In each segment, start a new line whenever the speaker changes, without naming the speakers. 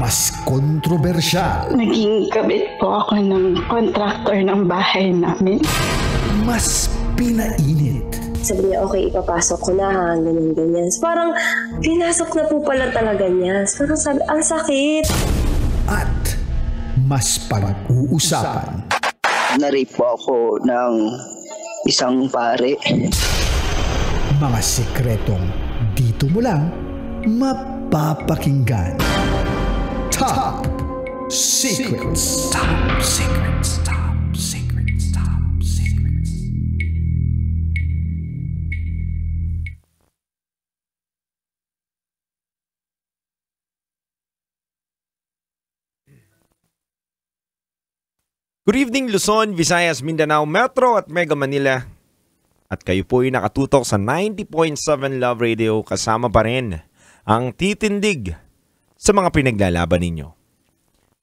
mas kontrobersyal,
Naging kabit po ako ng contractor ng bahay namin.
mas pinainit,
Sabi niya, okay, ipapasok ko na ha, ganyan. Parang, pinasok na po pala talaga niya. Parang sabi, ang sakit.
at mas pag-uusapan.
Na-rape po ako ng isang pare.
Mga sikretong dito mo lang mapapakinggan. Top Secrets. Top Secrets. Top Secrets. Top Secrets.
Good evening Luzon, Visayas, Mindanao, Metro at Mega Manila. At kayo po ay nakatutok sa 90.7 Love Radio, kasama pa rin ang titindig sa mga pinaglalaban ninyo.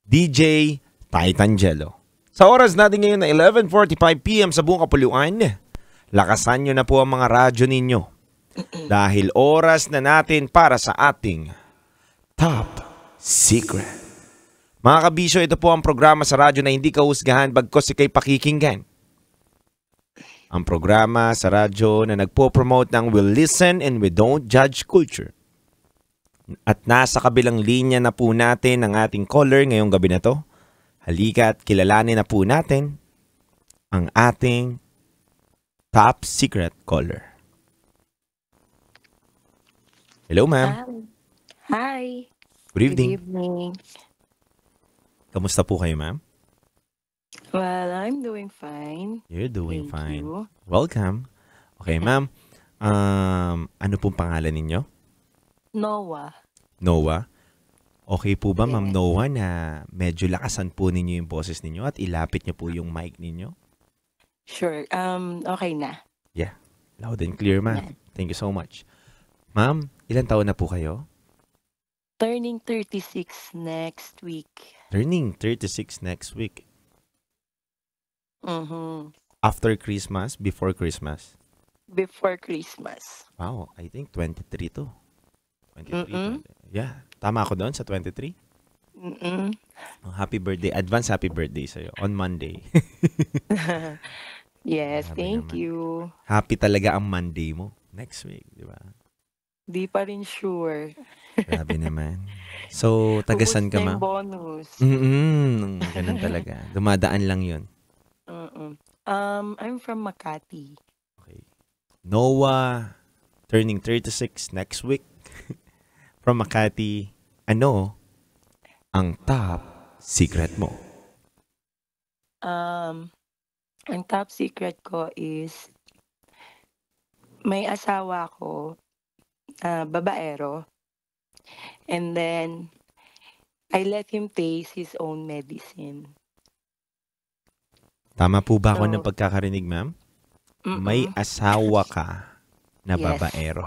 DJ Titangelo. Sa oras natin ngayon na 11:45 PM sa buong kapuluan, lakasan nyo na po ang mga radyo ninyo. Dahil oras na natin para sa ating Top Secret. Mga kabisyo, ito po ang programa sa radyo na hindi kahusgahan bagkos ikay pakikinggan. Ang programa sa radyo na nagpo-promote ng We Listen and We Don't Judge Culture. At nasa kabilang linya na po natin ang ating caller ngayong gabi na to. Halika at kilalanin na po natin ang ating Top Secret caller. Hello, ma'am.
Hi.
Good evening.
Good evening.
Kamusta po kayo, ma'am?
Well, I'm doing fine.
You're doing
Thank
fine.
you.
Welcome. Okay, ma'am. Ano pong pangalan ninyo?
Noah.
Noah. Okay po ba, ma'am
Yes.
Noah, na medyo lakasan po ninyo yung boses ninyo at ilapit niyo po yung mic ninyo?
Sure. Okay na.
Loud and clear, ma'am. Thank you so much. Ma'am, ilan taon na po kayo?
Turning 36 next week.
Turning 36 next week.
Mm-hmm.
After Christmas, before Christmas?
Before Christmas.
Wow, I think 23 to. 23.
Mm-mm.
20. Yeah, tama ako doon sa 23?
Mm-mm.
Oh, happy birthday. Advance happy birthday sa'yo on Monday.
Yes,
Grabe
thank
naman.
you.
Happy talaga ang Monday mo next week, di ba?
Di pa rin sure.
Grabe naman. So, tagasan
Ubus
ka,
na yung
ma'am?
bonus.
Ganun talaga. Dumadaan lang yun.
Mm-mm. I'm from Makati.
Okay. Noah, turning 36 next week. From Makati. Ano ang top secret mo?
Ang top secret ko is may asawa ko, babaero. And then, I let him taste his own medicine.
Tama po ba ako
So,
ng pagkakarinig, ma'am?
Mm-mm.
May asawa ka na
Yes.
babaero.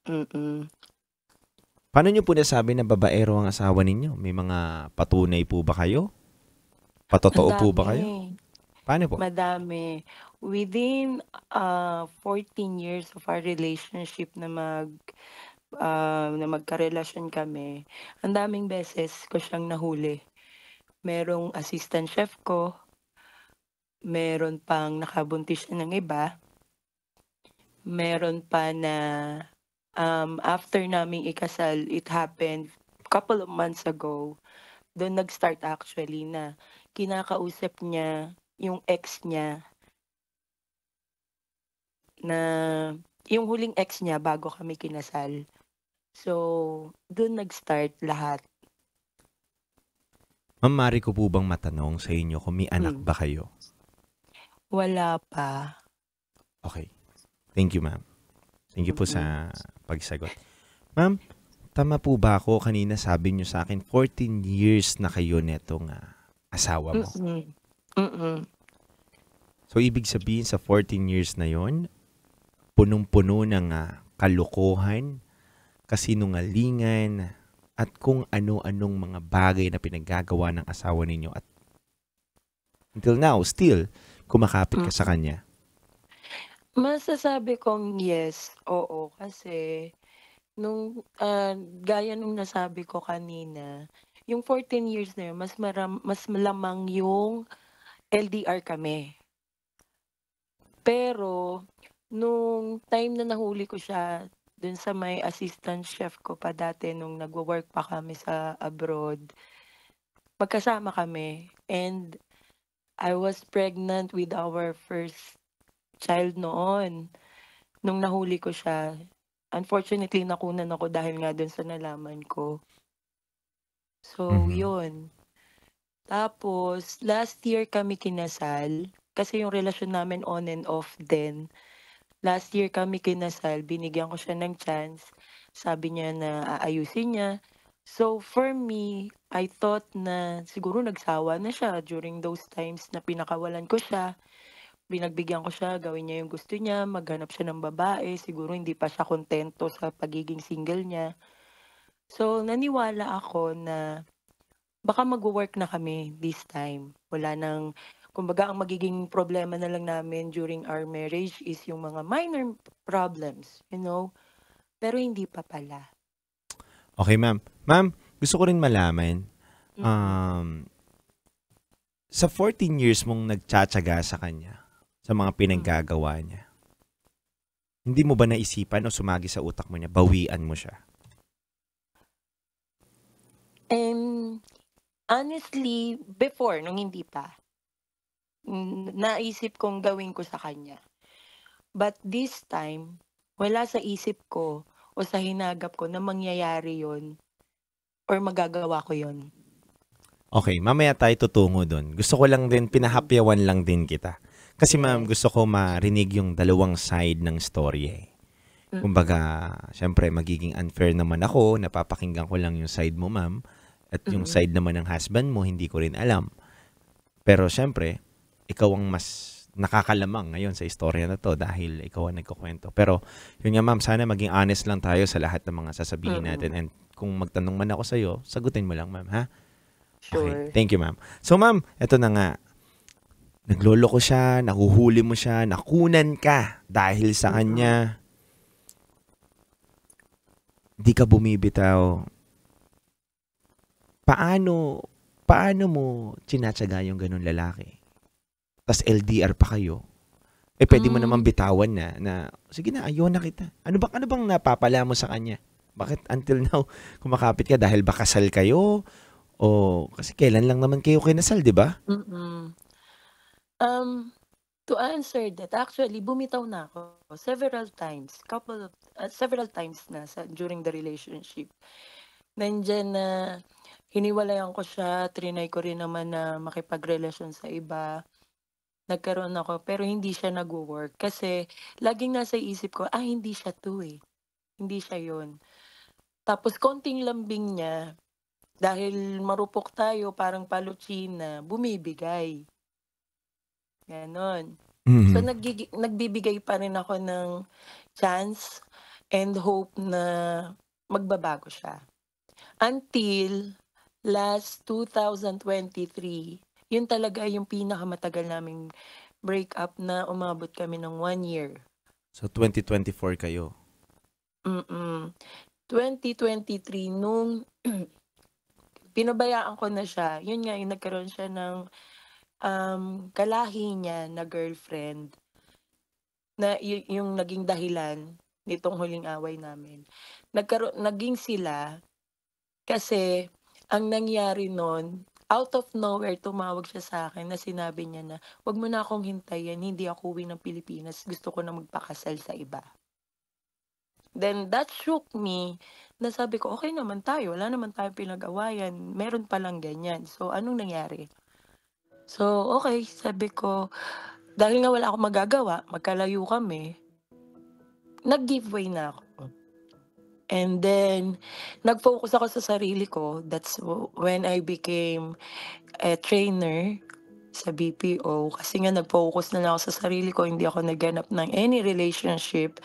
Mm-mm.
Paano niyo po nasabi na babaero ang asawa ninyo? May mga patunay po ba kayo? Patotoo
Ang
po ba kayo?
dami.
Paano po?
Madami. Within 14 years of our relationship na magkarelasyon kami, ang daming beses ko siyang nahuli. Merong assistant chef ko, meron pang nakabuntis siya ng iba, meron pa na after naming ikasal, it happened couple of months ago. Doon nag-start actually na kinakausap niya yung ex niya na yung huling ex niya bago kami kinasal. So, doon nag-start lahat.
Ma'am, mari ko po bang matanong sa inyo kung may anak ba kayo?
Wala pa.
Okay. Thank you, ma'am. Thank you po sa pagsagot. Ma'am, tama po ba ako? Kanina sabi niyo sa akin, 14 years na kayo netong asawa mo.
Mm-mm.
So, ibig sabihin sa 14 years na yon, punong-puno ng kalokohan, kasinungalingan, at kung ano-anong mga bagay na pinaggagawa ng asawa ninyo. At until now, still, kumakapit ka sa kanya.
Masasabi kong yes, oo. Kasi, gaya nung nasabi ko kanina, yung 14 years na yun, mas malamang yung LDR kami. Pero, nung time na nahuli ko siya, dun sa may assistant chef ko pa dati nung nagwo-work pa kami sa abroad, magkasama kami. And I was pregnant with our first child noon. Nung nahuli ko siya, unfortunately nakunan ako dahil nga dun sa nalaman ko. So,
Mhm.
yun. Tapos, last year kami kinasal. Kasi yung relasyon namin on and off din. Last year kami kinasal, binigyan ko siya ng chance. Sabi niya na aayusin niya. So, for me, I thought na siguro nagsawa na siya during those times na pinakawalan ko siya. Binagbigyan ko siya, gawin niya yung gusto niya, maghanap siya ng babae. Siguro hindi pa siya kontento sa pagiging single niya. So, naniwala ako na baka magwo-work na kami this time. Wala nang, kumbaga ang magiging problema na lang namin during our marriage is yung mga minor problems, you know? Pero hindi pa pala.
Okay, ma'am. Ma'am, gusto ko rin malaman,
Mm.
um, sa 14 years mong nagtsatsaga sa kanya, sa mga pinaggagawa niya, hindi mo ba naisipan o sumagi sa utak mo niya, bawian mo siya?
Honestly, before, nung hindi pa, naisip kong gawin ko sa kanya. But this time, wala sa isip ko o sa hinagap ko na mangyayari yon or magagawa ko yon.
Okay, mamaya tayo tutungo doon. Gusto ko lang din, pinahapyawan lang din kita. Kasi ma'am, gusto ko marinig yung dalawang side ng story eh. Kumbaga, syempre, magiging unfair naman ako, napapakinggan ko lang yung side mo, ma'am. At yung side naman ng husband mo, hindi ko rin alam. Pero syempre, ikaw ang mas nakakalamang ngayon sa istorya na to dahil ikaw ang nagkukwento. Pero yun nga ma'am, sana maging honest lang tayo sa lahat ng mga sasabihin natin. And kung magtanong man ako sa'yo, sagutin mo lang ma'am, ha?
Sure.
Okay, thank you ma'am. So ma'am, eto na nga. Nagloloko siya, nahuhuli mo siya, nakunan ka dahil sa kanya. Di ka bumibitaw. Paano mo tinatsaga yung ganun lalaki? Tas LDR pa kayo. Eh, pwede mo naman bitawan na sige na, ayaw na kita. Ano bang napapala mo sa kanya? Bakit until now, kumakapit ka dahil ba kasal kayo? O, kasi kailan lang naman kayo kinasal, di ba?
To answer that, actually, bumitaw na ako several times. Several times na during the relationship. Nandiyan na hiniwalayan ko siya, trinay ko rin naman na makipagrelasyon sa iba. Nagkaroon ako, pero hindi siya nagwo-work. Kasi laging nasa isip ko, hindi siya to eh. Hindi siya yun. Tapos konting lambing niya, dahil marupok tayo, parang palutsina, bumibigay. Ganon. So, nagbibigay pa rin ako ng chance and hope na magbabago siya. Until last 2023, yun talaga yung pinakamatagal naming breakup na umabot kami ng 1 year.
So, 2024 kayo?
2023, nung pinabayaan ko na siya, yun nga, yung nagkaroon siya ng kalahi niya na girlfriend na yung naging dahilan nitong huling away namin. Naging sila kasi ang nangyari nun, out of nowhere, tumawag siya sa akin na sinabi niya na, wag mo na akong hintayin, hindi ako uwi ng Pilipinas, gusto ko na magpakasal sa iba. Then that shook me, na sabi ko, okay naman tayo, wala naman tayong pinag-awayan, meron palang ganyan. So, anong nangyari? So, okay, sabi ko, dahil nga wala akong magagawa, magkalayo kami, nag-giveaway na ako. And then, nag-focus ako sa sarili ko. That's when I became a trainer sa BPO. Kasi nga nag-focus na lang ako sa sarili ko, hindi ako naghanap ng any relationship.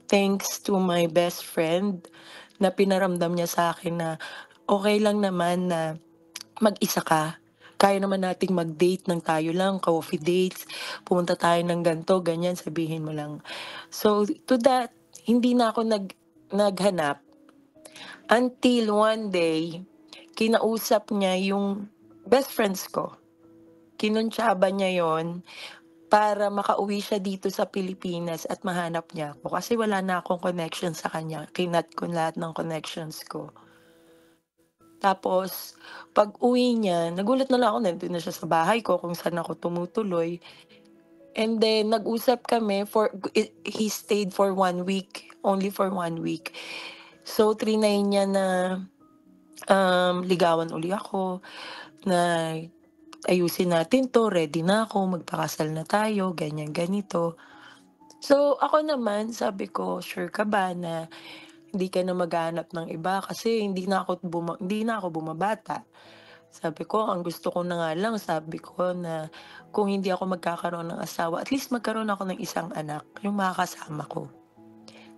Thanks to my best friend na pinaramdam niya sa akin na okay lang naman na mag-isa ka. Kaya naman nating mag-date ng tayo lang, coffee dates, pumunta tayo ng ganito, ganyan, sabihin mo lang. So, to that, hindi na ako naghanap. Until one day, kinausap niya yung best friends ko. Kinuntsaba niya yon para makauwi siya dito sa Pilipinas at mahanap niya ako. Kasi wala na akong connection sa kanya. Kinat ko lahat ng connections ko. Tapos, pag-uwi niya, nagulat na lang ako, nandun na siya sa bahay ko kung saan ako tumutuloy. And then, nag-usap kami he stayed for 1 week. Only for 1 week. So, trinay niya na ligawan uli ako, na ayusin natin 'to, ready na ako, magpakasal na tayo, ganyan, ganito. So, ako naman sabi ko, "Sure ka ba na hindi ka na maghahanap ng iba?" Kasi hindi na ako bumabata. Sabi ko, ang gusto ko na nga lang, sabi ko na kung hindi ako magkakaroon ng asawa, at least magkaroon ako ng isang anak, yung makakasama ko.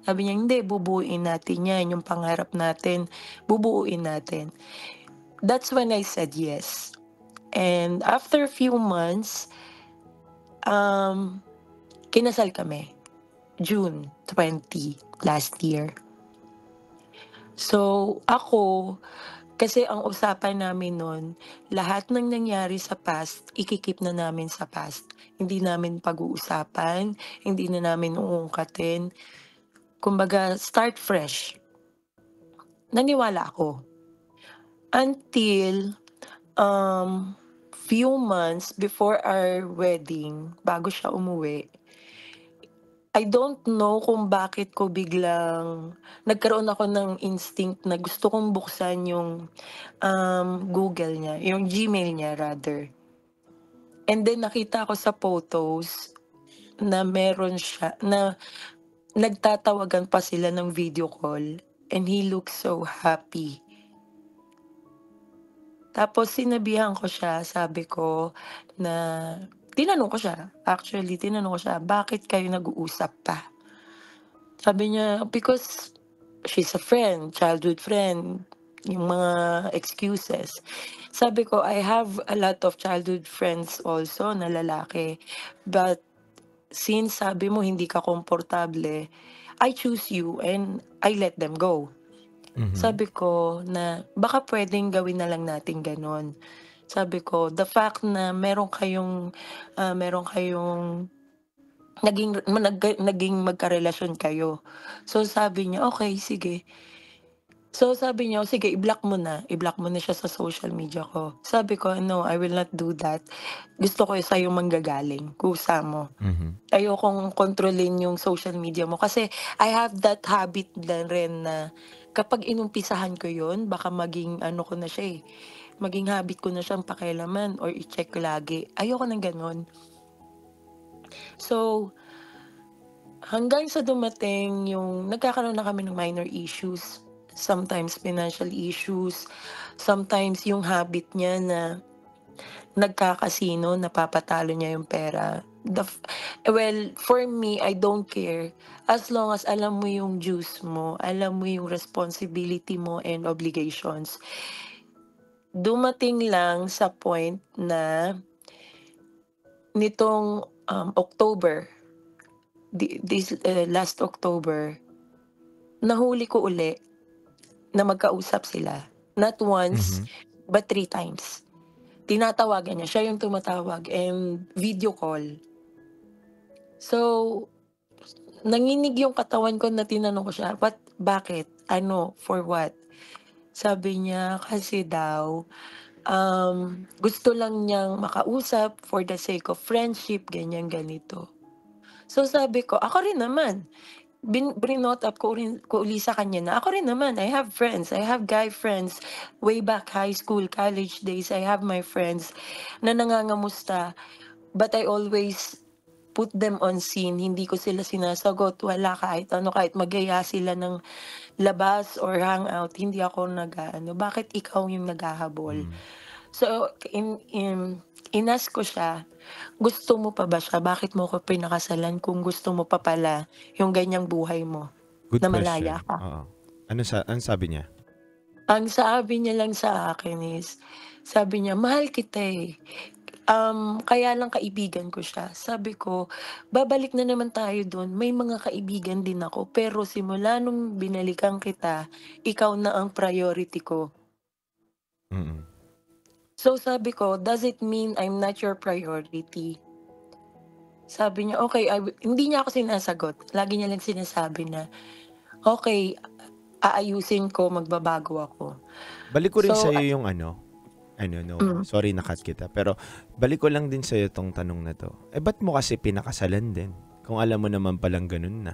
Sabi niya, "Hindi, bubuuin natin 'yan, yung pangarap natin, bubuuin natin." That's when I said yes. And after a few months, kinasal kami. June 20 last year. So, ako, kasi ang usapan namin nun, lahat ng nangyari sa past, ikikip na namin sa past. Hindi namin pag-uusapan, hindi na namin uungkatin. Kumbaga, start fresh. Naniwala ako. Until few months before our wedding, bago siya umuwi, I don't know kung bakit ko biglang nagkaroon ako ng instinct na gusto kong buksan yung Google niya, yung Gmail niya rather. And then nakita ko sa photos na meron siya, na nagtatawagan pa sila ng video call and he looks so happy. Tapos sinabihan ko siya, sabi ko na tinanong ko siya, "Bakit kayo nag-uusap pa?" Sabi niya, "Because she's a friend, childhood friend." Yung mga excuses. Sabi ko, "I have a lot of childhood friends also na lalaki. But since sabi mo hindi ka komportable, I choose you and I let them go." Sabi ko na, "Baka puwedeng gawin na lang natin gano'n." Sabi ko, "The fact na meron kayong naging magkarelasyon kayo." So sabi niya, "Okey, sige." So sabi niya, "Sige, i-block mo na siya sa social media ko." Sabi ko, "No, I will not do that. Gusto ko sa'yo manggagaling, kusa mo. Ayokong kontrolin yung social media mo." Kasi I have that habit na rin na kapag inumpisahan ko yun, baka maging ano ko na siya, maging habit ko na siyang pakialaman or i-check lagi. Ayoko ng gano'n. So, hanggang sa dumating yung nagkakaroon na kami ng minor issues, sometimes financial issues, sometimes yung habit niya na nagkakasino, napapatalo niya yung pera. Well, for me, I don't care. As long as alam mo yung dues mo, alam mo yung responsibility mo and obligations. Dumating lang sa point na nitong October, last October, nahuli ko uli na magkausap sila. Not once, but 3 times. Tinatawagan niya, siya yung tumatawag and video call. So, nanginig yung katawan ko na tinanong ko siya, bakit? Ano? For what? Sabi niya, kasi daw, gusto lang niyang makausap for the sake of friendship, ganyan, ganito. So sabi ko, ako rin naman. Brinot up ko uli sa kanya na ako rin naman, I have friends, I have guy friends, way back high school, college days, I have my friends na nangangamusta, but I always put them on scene, hindi ko sila sinasagot, wala kahit ano, kahit magaya sila ng labas or hangout, hindi ako bakit ikaw yung naghahabol? So, inask ko siya, gusto mo pa ba siya? Bakit mo ko pinakasalan kung gusto mo pa pala yung ganyang buhay mo?
Good
Na
question.
malaya ka.
Oo. Ano sabi niya?
Ang sabi niya lang sa akin is, sabi niya, mahal kita eh. Kaya lang kaibigan ko siya. Sabi ko, babalik na naman tayo doon. May mga kaibigan din ako. Pero simula nung binalikan kita, ikaw na ang priority ko.
Mm.
So sabi ko, does it mean I'm not your priority? Sabi niya, okay, hindi niya ako sinasagot. Lagi niya lang sinasabi na, okay, aayusin ko, magbabago ako.
Balik ko rin
So,
sa'yo yung Noah. Sorry na-cut kita. Pero balik ko lang din sa'yo tong tanong na to. Ba't mo kasi pinakasalan din? Kung alam mo naman palang ganun na.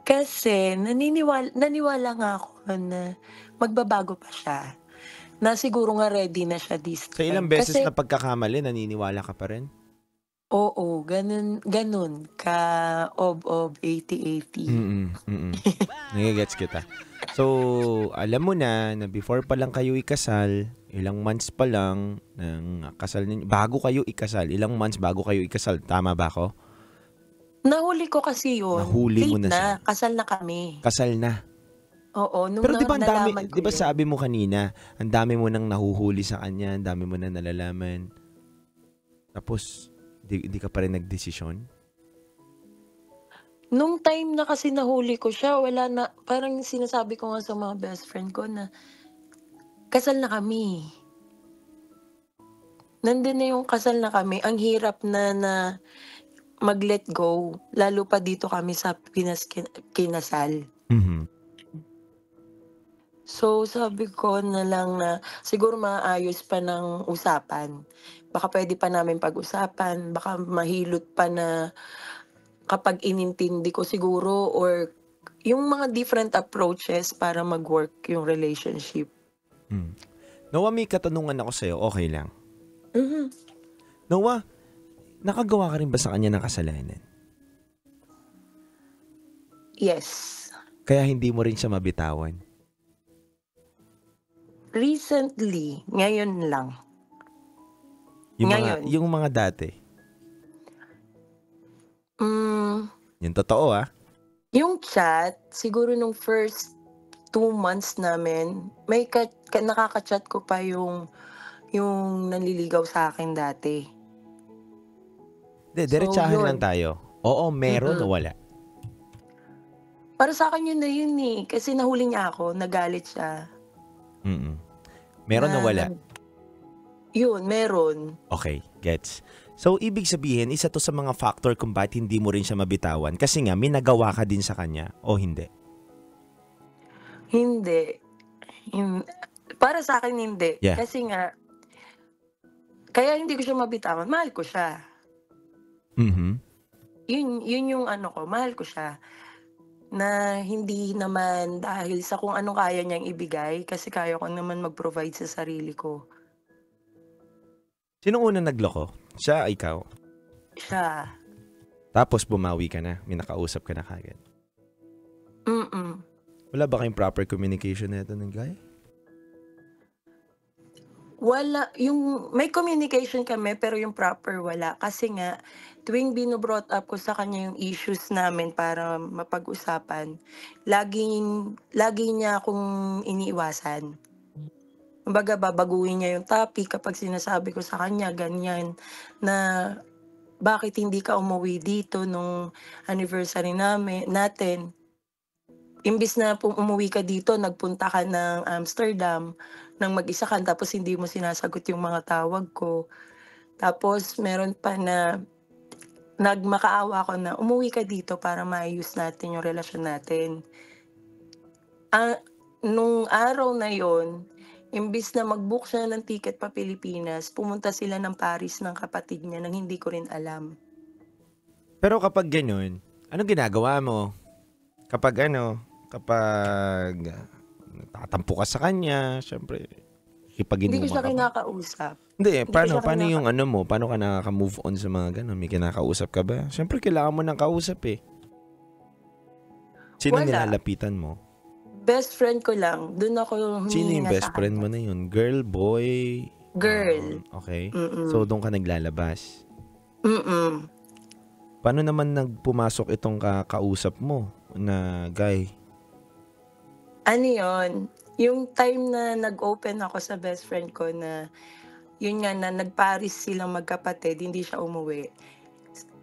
kasi naniwala nga ako na magbabago pa siya. Na siguro nga ready na siya this
Sa ilang
time.
beses
Kasi,
na pagkakamali, naniniwala ka pa rin?
oo, ganun ka, 80-80.
Nagigets kita. So, alam mo na before pa lang kayo ikasal, ilang months pa lang ng kasal ninyo, bago kayo ikasal, ilang months bago kayo ikasal, tama ba ako?
Nahuli ko kasi yun.
Nahuli mo
Late
na siya.
Kasal na kami.
Kasal na.
Oo, nung
Pero di ba ang dami,
nalaman ko
di ba
yun.
sabi mo kanina, ang dami mo nang nahuhuli sa kanya, ang dami mo nang nalalaman. Tapos, di ka pa rin nagdesisyon?
Nung time na kasi nahuli ko siya, wala na, parang sinasabi ko nga sa mga best friend ko na, kasal na kami. Nandun na yung kasal na kami. Ang hirap na mag-let go. Lalo pa dito kami sa Pinas kinasal.
Mhm.
So, sabi ko na lang na siguro maayos pa ng usapan. Baka pwede pa namin pag-usapan. Baka mahilot pa na kapag inintindi ko siguro or yung mga different approaches para mag-work yung relationship.
Noah, may katanungan ako sa'yo, okay lang.
Mhm.
Noah, nakagawa ka rin ba sa kanya ng kasalanan?
Yes.
Kaya hindi mo rin siya mabitawan?
Recently, ngayon lang. Ngayon.
Yung mga dati. Yung totoo
Yung chat, siguro nung first 2 months namin, may nakaka-chat ko pa yung nanliligaw sa akin dati.
Diretsahan
yun.
lang tayo. Oo, meron o wala?
Para sa akin yun na yun eh. Kasi nahuli niya ako, nagalit siya.
Meron o wala?
Yun, meron.
Okay, gets. So, ibig sabihin, isa to sa mga factor kung bakit hindi mo rin siya mabitawan. Kasi nga, may nagawa ka din sa kanya o hindi?
Hindi. Para sa akin, hindi.
Yeah.
Kasi nga, kaya hindi ko siya mabitawan. Mahal ko siya. Yun yung ko, mahal ko siya. Na hindi naman dahil sa kung anong kaya niyang ibigay, kasi kaya ko naman mag-provide sa sarili ko.
Sino unang nagloko? Siya, ikaw?
Siya.
Tapos bumawi ka na, may nakausap ka na kagad. Wala ba kayong proper communication na ito ng guy?
Wala, may communication kami pero yung proper wala. Kasi nga, tuwing binobrought up ko sa kanya yung issues namin para mapag-usapan, lagi niya akong iniiwasan. Kumbaga, babaguhin niya yung topic kapag sinasabi ko sa kanya, ganyan, na bakit hindi ka umuwi dito nung anniversary natin. Imbis na umuwi ka dito, nagpunta ka ng Amsterdam, nang mag-isa ka, tapos hindi mo sinasagot yung mga tawag ko. Tapos, meron pa na nagmakaawa ko na umuwi ka dito para maayos natin yung relasyon natin. Nung araw na yon, imbis na mag-book siya ng ticket pa Pilipinas, pumunta sila ng Paris ng kapatid niya nang hindi ko rin alam.
Pero kapag ganun, anong ginagawa mo? Kapag tatampo ka sa kanya, syempre, ipagin
Hindi
mo
ko siya kinakausap.
Hindi, paano yung mo? Paano ka nakaka-move on sa mga ganun? May kinakausap ka ba? Syempre, kailangan mo ng kausap eh. Sino
Wala.
nilalapitan mo?
Best friend ko lang. Doon ako humihinga
Sino yung best
sa
friend
kanya.
mo na yun? Girl, boy?
Girl.
Okay.
Mm-mm.
So, doon ka naglalabas.
Mm-mm.
Paano naman nagpumasok itong kausap mo na guy?
Ano yun? Yung time na nag-open ako sa best friend ko na yun nga na nag-Paris silang magkapatid, hindi siya umuwi.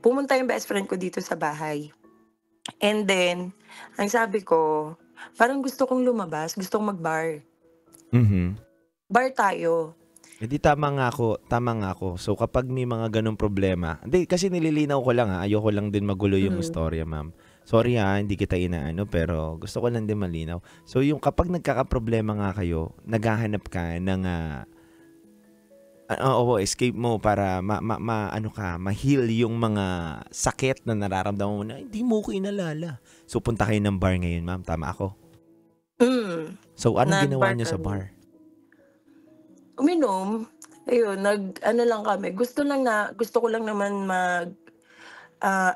Pumunta yung best friend ko dito sa bahay. And then, ang sabi ko, parang gusto kong lumabas, gusto kong mag-bar. Bar tayo.
Hindi, tama nga ako. So kapag may mga ganong problema, hindi kasi nililinaw ko lang ayoko lang din magulo yung istorya, ma'am. Sorry hindi kita inaano, pero gusto ko lang din malinaw. So yung kapag nagkakaproblema nga kayo, naghahanap ka ng escape mo para ma-heal yung mga sakit na nararamdaman mo na hindi mo ko inalala. So punta kayo ng bar ngayon, ma'am. Tama ako? So anong ginawa niyo sa bar?
Uminom. Ayun, lang kami. Gusto ko lang naman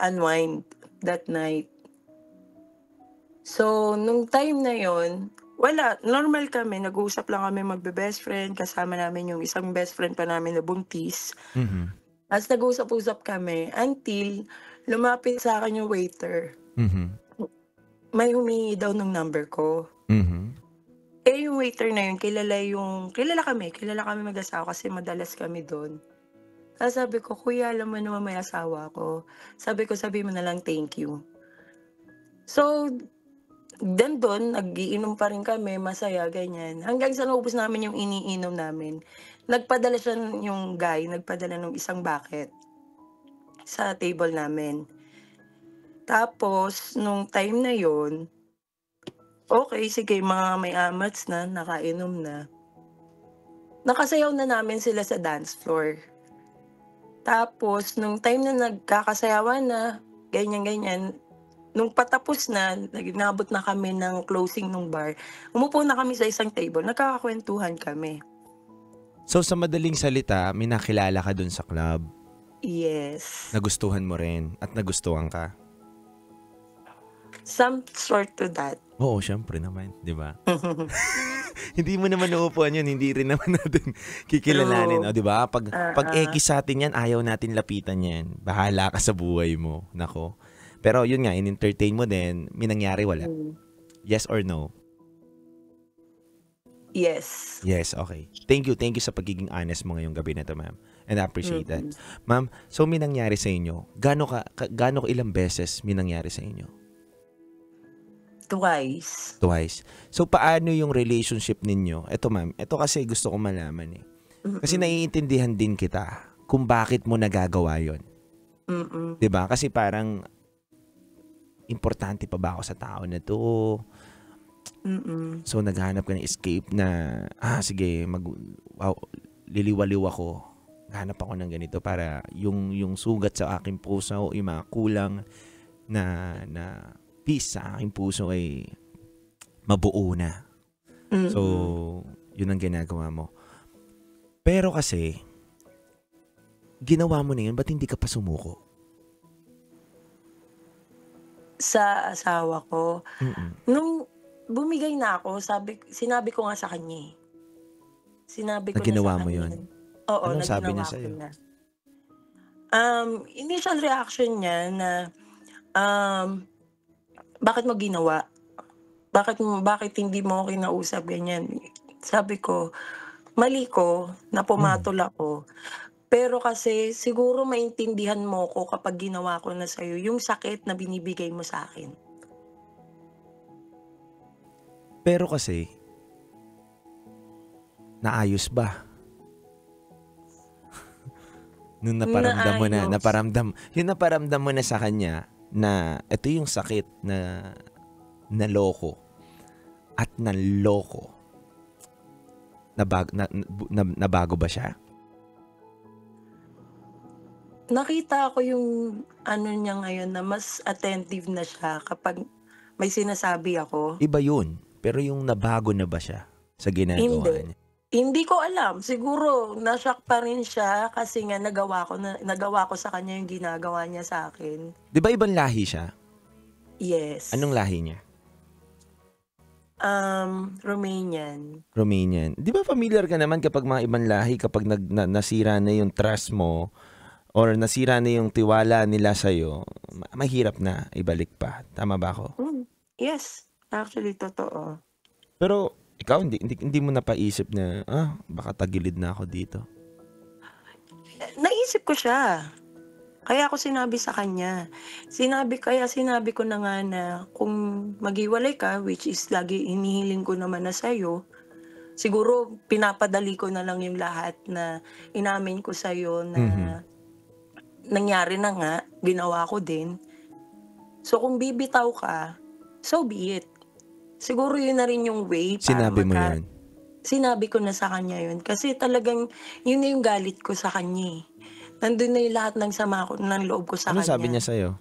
unwind that night. So, nung time na yon, wala, normal kami. Nag-uusap lang kami magbe-best friend. Kasama namin yung isang best friend pa namin na buntis. As nag-uusap-usap kami until lumapit sa akin yung waiter. May humingi daw ng number ko. Yung waiter na yun, kilala kami mag-asawa kasi madalas kami doon. Tapos sabi ko, kuya, alam mo naman may asawa ko. Sabi ko, sabi mo na lang thank you. So, then doon, nag-iinom pa rin kami, masaya, ganyan. Hanggang sa naubos namin yung iniinom namin. Nagpadala ng isang bucket sa table namin. Tapos, nung time na yon, okay, sige, mga may amats na, nakainom na. Nakasayaw na namin sila sa dance floor. Tapos, nung time na nagkakasayawan na, ganyan-ganyan, nung patapos na, nabot na kami ng closing ng bar, umupo na kami sa isang table, nagkakakwentuhan kami.
So, sa madaling salita, may nakilala ka dun sa club?
Yes.
Nagustuhan mo rin at nagustuhan ka?
Some sort to that.
Oo, syempre naman, di ba? Hindi mo naman nauupuan yun, hindi rin naman natin kikilalanin. O, di ba? Pag ekis sa atin yan, ayaw natin lapitan yan. Bahala ka sa buhay mo. Nako. Pero yun nga, in-entertain mo din, may nangyari, wala? Yes or no?
Yes.
Yes, okay. Thank you sa pagiging honest mo ngayong gabi na to, ma'am. And I appreciate that. Ma'am, so may nangyari sa inyo. Gaano ilang beses may nangyari sa inyo?
Twice.
So, paano yung relationship ninyo? Ito, ma'am. Ito kasi gusto ko malaman eh. Kasi naiintindihan din kita kung bakit mo nagagawa yun. Diba? Kasi parang importante pa ba ako sa tao na to? So, naghahanap ka ng escape na, sige, liliwaliw ako. Naghahanap ako ng ganito para yung sugat sa aking puso, yung mga kulang na peace sa aking puso ay mabuo na. So, yun ang ginagawa mo. Pero kasi, ginawa mo na yun, ba't hindi ka pa sumuko?
Sa asawa ko, nung bumigay na ako, sinabi ko nga sa kanya. Sinabi ko na
ginawa
sa
mo
kanya.
yun?
Oo,
anong sabi niya
ko
sa'yo?
na. Initial reaction niya na, bakit mo ginawa? Bakit hindi mo ako kinausap, ganyan? Sabi ko, mali ko, na pumatol ako. Pero kasi siguro maintindihan mo ko kapag ginawa ko na sa'yo yung sakit na binibigay mo sa akin.
Pero kasi, naayos ba? Nung naparamdam mo na sa kanya na ito yung sakit na naloko at naloko. Nabago ba siya?
Nakita ko yung niya ngayon na mas attentive na siya kapag may sinasabi ako.
Iba yun. Pero yung nabago na ba siya sa ginagawa niya?
Hindi ko alam. Siguro, na-shock pa rin siya kasi nga nagawa ko sa kanya yung ginagawa niya sa akin.
Di ba ibang lahi siya?
Yes.
Anong lahi niya?
Romanian.
Di ba familiar ka naman kapag mga ibang lahi, kapag nasira na yung trust mo or nasira na yung tiwala nila sa'yo, mahirap na ibalik pa. Tama ba ako?
Yes. Actually, totoo.
Pero ikaw, hindi mo napaisip na, baka tagilid na ako dito?
Naisip ko siya. Kaya ako sinabi sa kanya. Sinabi ko na nga na kung maghiwalay ka, which is lagi inihiling ko naman na sa'yo, siguro pinapadali ko na lang yung lahat na inamin ko sa'yo na nangyari na nga, ginawa ko din. So kung bibitaw ka, so be it. Siguro yun na rin yung way para
Sinabi mo yun?
Sinabi ko na sa kanya yun. Kasi talagang yun na yung galit ko sa kanya eh. Nandun na yung lahat ng sama ko, ng loob ko sa
Ano
kanya.
sabi niya sa'yo?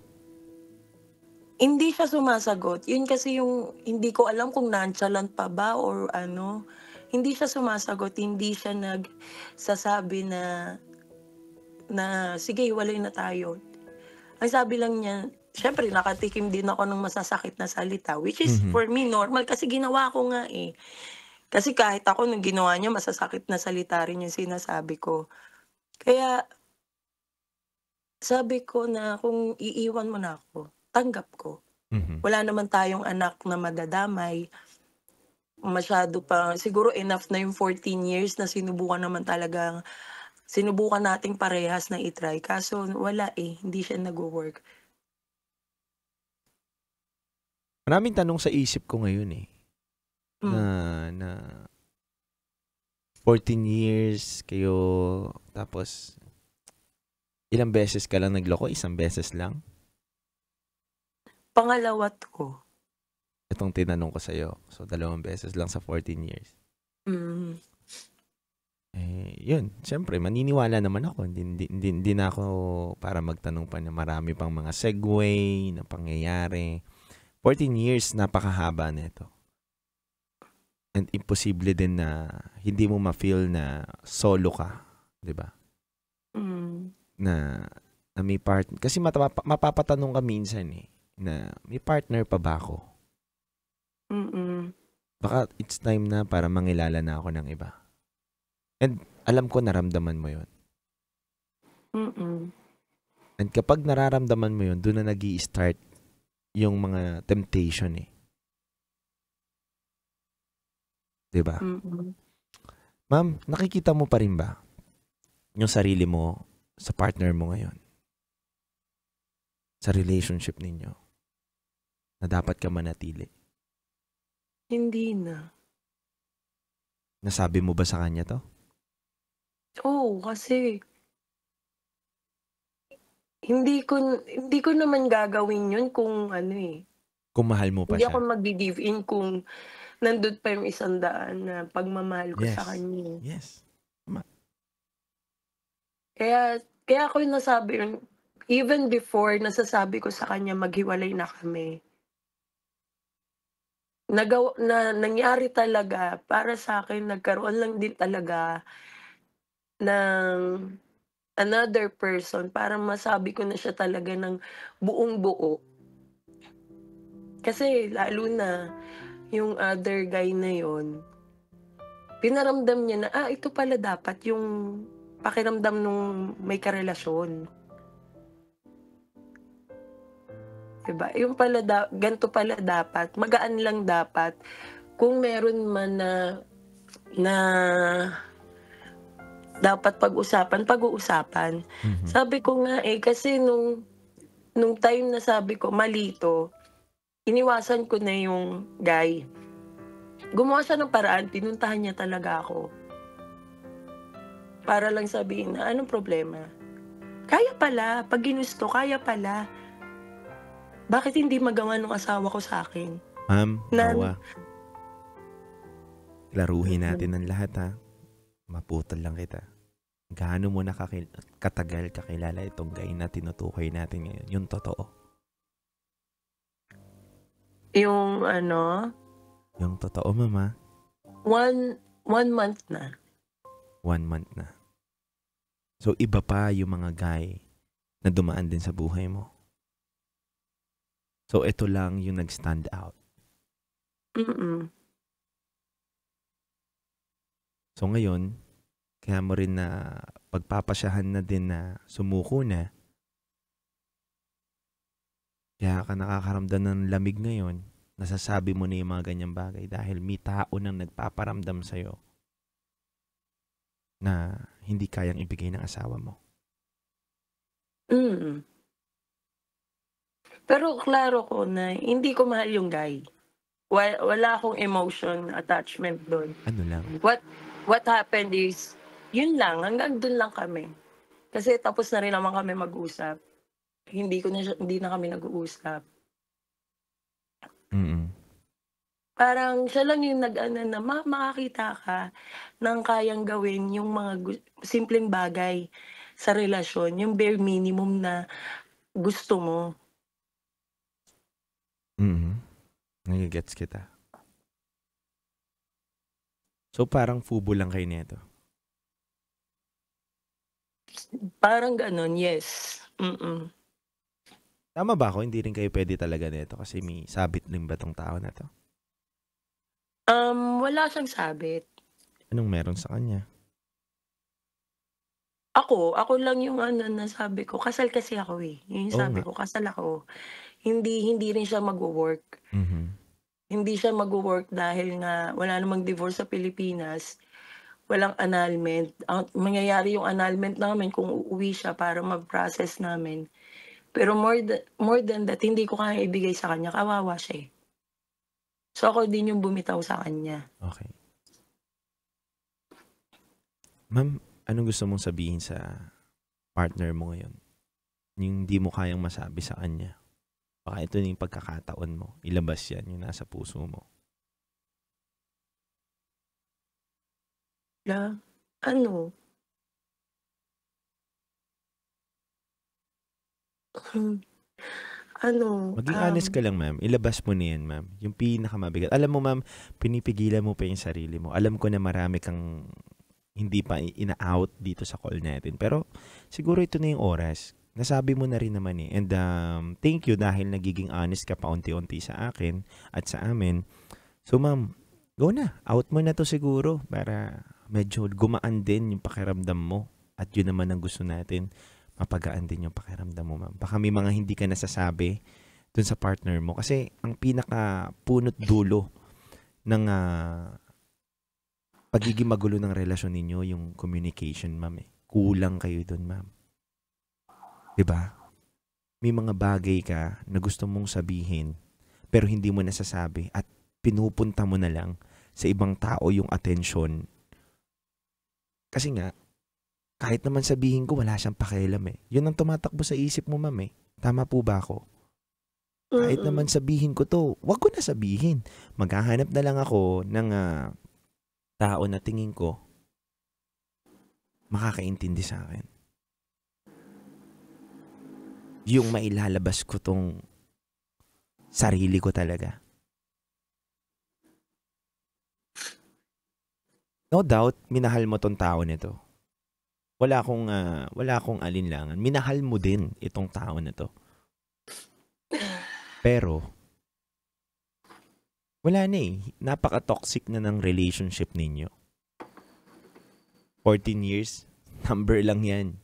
Hindi siya sumasagot. Yun kasi yung hindi ko alam kung nonchalant pa ba or ano. Hindi siya sumasagot. Hindi siya nagsasabi na sige, hiwalay na tayo. Ang sabi lang niya, syempre nakatikim din ako ng masasakit na salita, which is for me normal kasi ginawa ko nga eh. Kasi kahit ako nung ginawa niya, masasakit na salita rin yung sinasabi ko. Kaya sabi ko na kung iiwan mo na ako, tanggap ko. Wala naman tayong anak na madadamay. Masyado pa, siguro enough na yung 14 years na sinubukan nating parehas na itry. Kaso wala eh, hindi siya nag-work.
Maraming tanong sa isip ko ngayon eh. Na 14 years kayo, tapos ilang beses ka lang nagloko? Isang beses lang?
Pangalawat ko.
Itong tinanong ko sa'yo. So, 2 beses lang sa 14 years. Yun. Siyempre, maniniwala naman ako. Hindi na ako para magtanong pa na marami pang mga segue na pangyayari. 14 years, napakahaba nito. And imposible din na hindi mo ma-feel na solo ka. Diba? Na may partner. Kasi mapapatanong ka minsan eh, na may partner pa ba ako? Baka it's time na para mangilala na ako ng iba. And alam ko naramdaman mo yun. And kapag nararamdaman mo yun, doon na nag-i-start yung mga temptation eh. Diba? Ma'am, nakikita mo pa rin ba yung sarili mo sa partner mo ngayon? Sa relationship ninyo? Na dapat ka manatili?
Hindi na.
Nasabi mo ba sa kanya to?
Oo, kasi hindi ko naman gagawin yun kung ano eh.
Kung mahal mo pa
Hindi
siya.
ako mag-give in kung nandun pa yung 100 na pagmamahal ko sa kanya.
Yes.
Kaya ako yung nasabi yun, even before nasasabi ko sa kanya maghiwalay na kami. Nangyari talaga para sa akin, nagkaroon lang din talaga ng another person para masabi ko na siya talaga ng buong buo. Kasi lalo na yung other guy na yon, pinaramdam niya na, ito pala dapat yung pakiramdam nung may karelasyon. Diba? Yung pala, ganito pala dapat, magaan lang dapat. Kung meron man na dapat pag-uusapan. Sabi ko nga kasi nung time na sabi ko, malito, iniwasan ko na yung guy. Gumawa siya ng paraan, pinuntahan niya talaga ako. Para lang sabihin na, anong problema? Kaya pala, pag ginusto, kaya pala. Bakit hindi magawa ng asawa ko sa akin?
Ma'am, Noah, laruhin natin ang lahat ha. Maputol lang kita. Gaano mo na katagal kakilala itong guy na tinutukoy natin ngayon? Yung totoo.
Yung ano?
Yung totoo, mama.
1 month na.
1 month na. So, iba pa yung mga guy na dumaan din sa buhay mo. So, ito lang yung nag-stand out. So, ngayon, kaya mo rin na pagpapasyahan na din na sumuko na. Kaya ka nakakaramdam ng lamig ngayon, nasasabi mo na yung mga ganyang bagay dahil may tao nang nagpaparamdam sa'yo na hindi kayang ibigay ng asawa mo.
Pero klaro ko na hindi ko mahal yung guy. wala akong emotion attachment doon.
Ano lang?
What happened is, yun lang, hanggang dun lang kami. Kasi tapos na rin naman kami mag-usap. Hindi na kami nag-uusap.
Mm.
Parang siya lang yung nag-ano na, makakita ka ng kayang gawin yung mga simpleng bagay sa relasyon, yung bare minimum na gusto mo.
Nagigets kita. So parang fubo lang kayo nito.
Parang ganon, yes.
Tama ba ako? Hindi rin kayo pwede talaga nito kasi may sabit din ba tong tao na to?
Wala siyang sabit.
Anong meron sa kanya?
Ako lang yung nasabi ko, kasal kasi ako eh. Yun yung
Oo
sabi
nga.
ko, kasal ako. Hindi rin siya mag-work.
Mhm.
Hindi siya mag-work dahil nga wala namang divorce sa Pilipinas. Walang annulment. Ang mangyayari yung annulment namin kung uuwi siya para mag-process namin. Pero more than that, hindi ko kaya ibigay sa kanya, kawawa siya eh. So ako din yung bumitaw sa kanya.
Okay. Ma'am, anong gusto mong sabihin sa partner mo ngayon? Yung hindi mo kayang masabi sa kanya. Baka ito yung pagkakataon mo. Ilabas yan, yung nasa puso mo.
Ano?
Maging honest ka lang, ma'am. Ilabas mo na yan, ma'am. Yung pinakamabigat. Alam mo, ma'am, pinipigilan mo pa yung sarili mo. Alam ko na marami kang hindi pa ina-out dito sa call natin. Pero siguro ito na yung oras. Nasabi mo na rin naman eh. And thank you dahil nagiging honest ka pa unti-unti sa akin at sa amin. So, ma'am, go na. Out mo na to siguro para medyo gumaan din yung pakiramdam mo. At yun naman ang gusto natin. Mapagaan din yung pakiramdam mo, ma'am. Baka may mga hindi ka nasasabi dun sa partner mo. Kasi ang pinaka punot dulo ng pagiging magulo ng relasyon ninyo, yung communication, ma'am. Kulang kayo dun, ma'am. Diba? May mga bagay ka na gusto mong sabihin pero hindi mo nasasabi at pinupunta mo na lang sa ibang tao yung attention. Kasi nga, kahit naman sabihin ko, wala siyang pakialam eh. Yun ang tumatakbo sa isip mo, ma'am eh. Tama po ba ako? Kahit naman sabihin ko to, wag ko na sabihin. Maghahanap na lang ako ng tao na tingin ko makakaintindi sa akin. Yung mailalabas ko tong sarili ko talaga. No doubt, minahal mo tong tao nito. Wala akong alinlangan. Minahal mo din itong tao na to. Pero, wala na eh. Napaka-toxic na ng relationship ninyo. 14 years, number lang yan.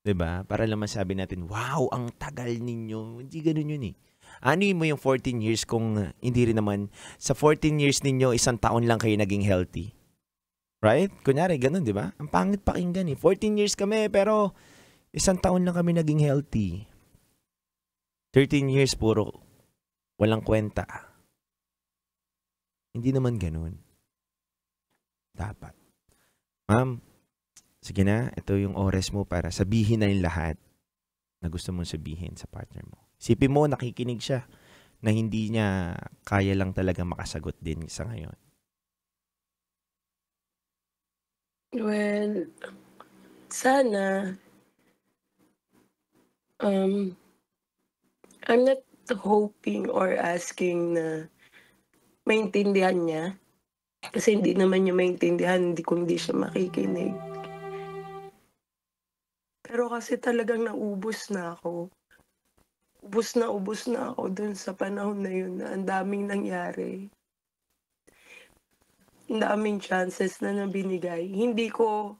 'Di ba? Para lang masabi natin, wow, ang tagal ninyo. Hindi ganun yun eh. Ano mo yung 14 years kung hindi rin naman, sa 14 years ninyo, 1 taon lang kayo naging healthy. Right? Kunyari, ganun, di ba? Ang pangit pakinggan eh. 14 years kami, pero 1 taon lang kami naging healthy. 13 years, puro walang kwenta. Hindi naman ganun. Dapat. Ma'am, sige na, ito yung oras mo para sabihin na yung lahat na gusto mong sabihin sa partner mo. Isipin mo, nakikinig siya na hindi niya kaya lang talaga makasagot din sa ngayon.
Well, sana, I'm not hoping or asking na maintindihan niya. Kasi hindi naman niya maintindihan kung hindi siya makikinig. Pero kasi talagang naubos na ako. Ubos na ako dun sa panahon na yun na ang daming nangyari. Ang daming chances na nabinigay. Hindi ko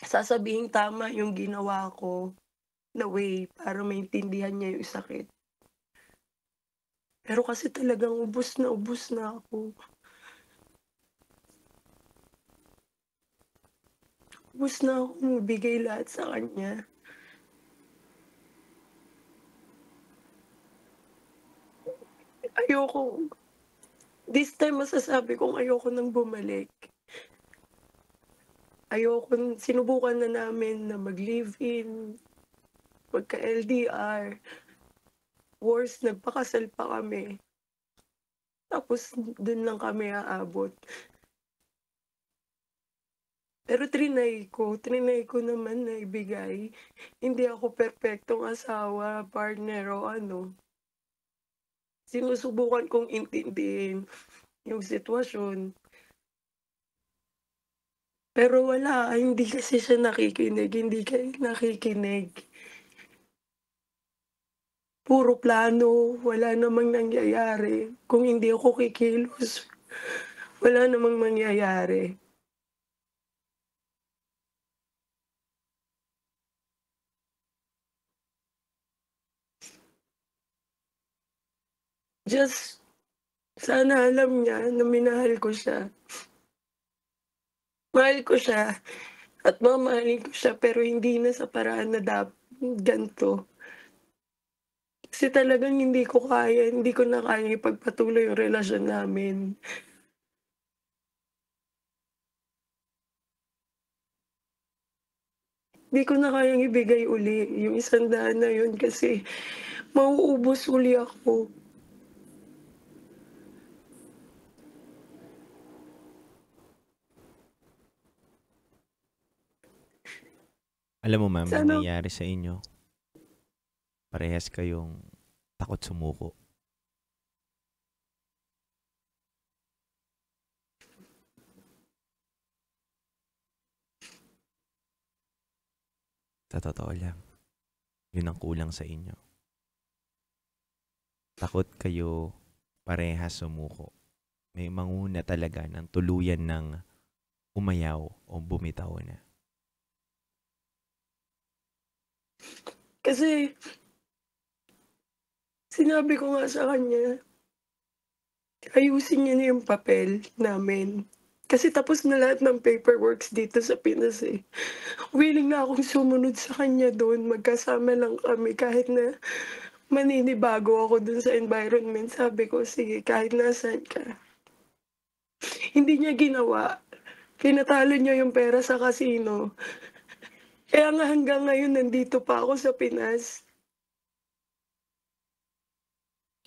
sasabihin tama yung ginawa ko na way para maintindihan niya yung sakit. Pero kasi talagang ubos na ako. Ubos na ako magbigay lahat sa kanya. ayoko, this time masasabi kong ayoko nang bumalik. Ayoko, sinubukan na namin na mag-live-in, magka-LDR, worse, nagpakasal pa kami. Tapos dun lang kami aabot. Pero trinay ko naman na ibigay. Hindi ako perpektong asawa, partner o ano. Sinusubukan kong intindihin yung sitwasyon. Pero wala, hindi kasi siya nakikinig. Puro plano, wala namang nangyayari. Kung hindi ako kikilos, wala namang mangyayari. Just, sana alam niya na minahal ko siya. Mahal ko siya at mamahalin ko siya pero hindi na sa paraan na ganito. Kasi talagang hindi ko na kaya ipagpatuloy yung relasyon namin. Hindi ko na kayang ibigay uli yung 100 na yun kasi mauubos uli ako.
Alam mo ma'am, yung
Sana,
nangyayari sa inyo, parehas kayong takot sumuko. Sa totoo lang, yun ang kulang sa inyo. Takot kayo parehas sumuko. May manguna talaga ng tuluyan ng umayaw o bumitaw na.
kasi sinabi ko nga sa kanya, ayusin niya na yung papel namin. Kasi tapos na lahat ng paperworks dito sa Pinas eh. Willing na akong sumunod sa kanya doon. Magkasama lang kami kahit na maninibago ako doon sa environment. Sabi ko, sige, kahit nasan ka. Hindi niya ginawa. Pinatalo niya yung pera sa casino. Kaya nga hanggang ngayon nandito pa ako sa Pinas.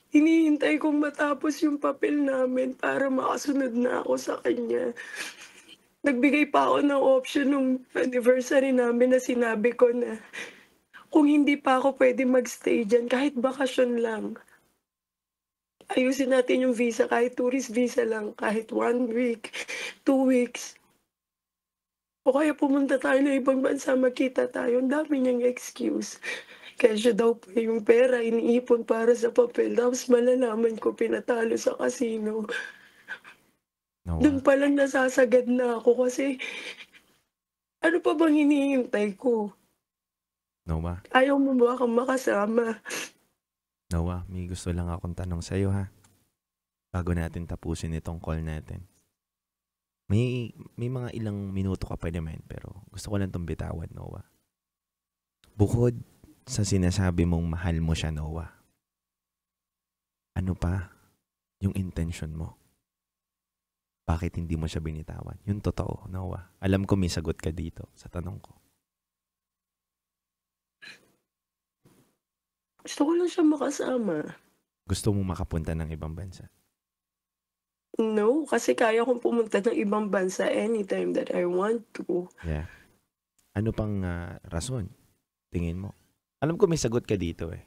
Hinihintay kong matapos yung papel namin para makasunod na ako sa kanya. Nagbigay pa ako ng option nung anniversary namin na sinabi ko na kung hindi pa ako pwede magstay dyan, kahit bakasyon lang. Ayusin natin yung visa, kahit tourist visa lang, kahit 1 week, 2 weeks. O kaya pumunta tayo ng ibang bansa, magkita tayo. Ang dami niyang excuse. Kaya siya daw po yung pera, iniipon para sa papel. Tapos malalaman ko pinatalo sa casino. Doon pa lang nasasagad na ako kasi ano pa bang hinihintay ko?
Noah,
Ayaw mo ba akong makasama?
may gusto lang akong tanong sa'yo ha. Bago natin tapusin itong call natin. May mga ilang minuto ka pa naman pero gusto ko lang itong bitawan, Noah. Bukod sa sinasabi mong mahal mo siya, Noah, ano pa yung intention mo? Bakit hindi mo siya binitawan? Yung totoo, Noah. Alam ko may sagot ka dito sa tanong ko.
Gusto ko lang siya makasama.
Gusto mo makapunta ng ibang bansa?
No, kasi kaya kong pumunta ng ibang bansa anytime that I want to.
Yeah. Ano pang rason? Tingin mo? Alam ko may sagot ka dito eh.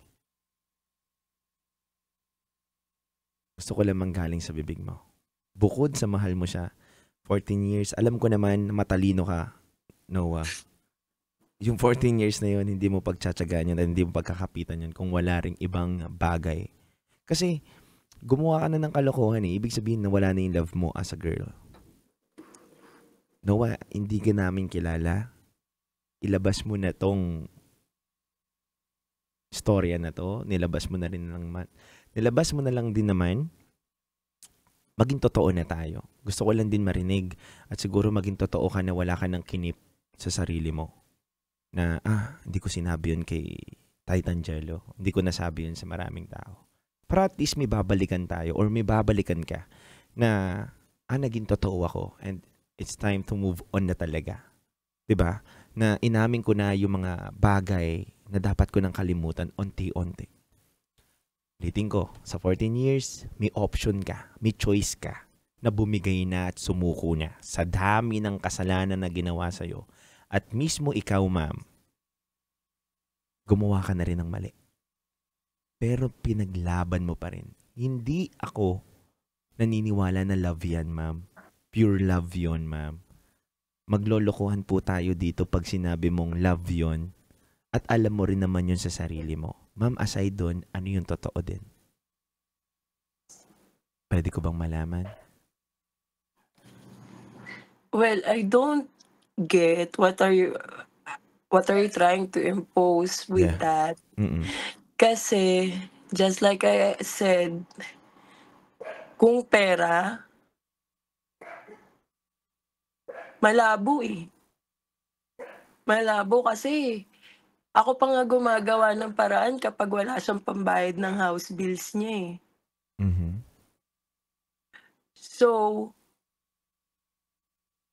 Gusto ko lang manggaling sa bibig mo. Bukod sa mahal mo siya, 14 years, alam ko naman matalino ka, Noah. Yung 14 years na yun, hindi mo pagtsatsagaan yun, hindi mo pagkakapitan yun kung wala ring ibang bagay. Kasi, gumawa ka na ng kalokohan eh. Ibig sabihin na wala na yung love mo as a girl. Noah, hindi ka namin kilala. Ilabas mo na tong storya na to. Nilabas mo na lang din naman. Maging totoo na tayo. Gusto ko lang din marinig at siguro maging totoo ka na wala ka ng kinip sa sarili mo. Na, hindi ko sinabi yun kay Titangelo. Hindi ko nasabi yun sa maraming tao. para at least may babalikan tayo or may babalikan ka na naging totoo ako and it's time to move on na talaga. 'Di ba? Na inamin ko na yung mga bagay na dapat ko nang kalimutan unti-unti. Ulitin ko, sa 14 years, may option ka, may choice ka na bumigay na at sumuko na sa dami ng kasalanan na ginawa sa'yo. At mismo ikaw, ma'am, gumawa ka na rin ng mali. Pero pinaglaban mo pa rin. Hindi ako naniniwala na love yan, ma'am. Pure love yon, ma'am. Maglolokohan po tayo dito pag sinabi mong love yon at alam mo rin naman yun sa sarili mo. Ma'am, aside doon, ano yung totoo din? Pwede ko bang malaman?
Well, I don't get what are you trying to impose with
Yeah.
that.
Mm-mm.
Kasi, just like I said, kung pera, malabo eh. Malabo kasi ako pa nga gumagawa ng paraan kapag wala siyang pambayad ng house bills niya eh.
Mhm.
So,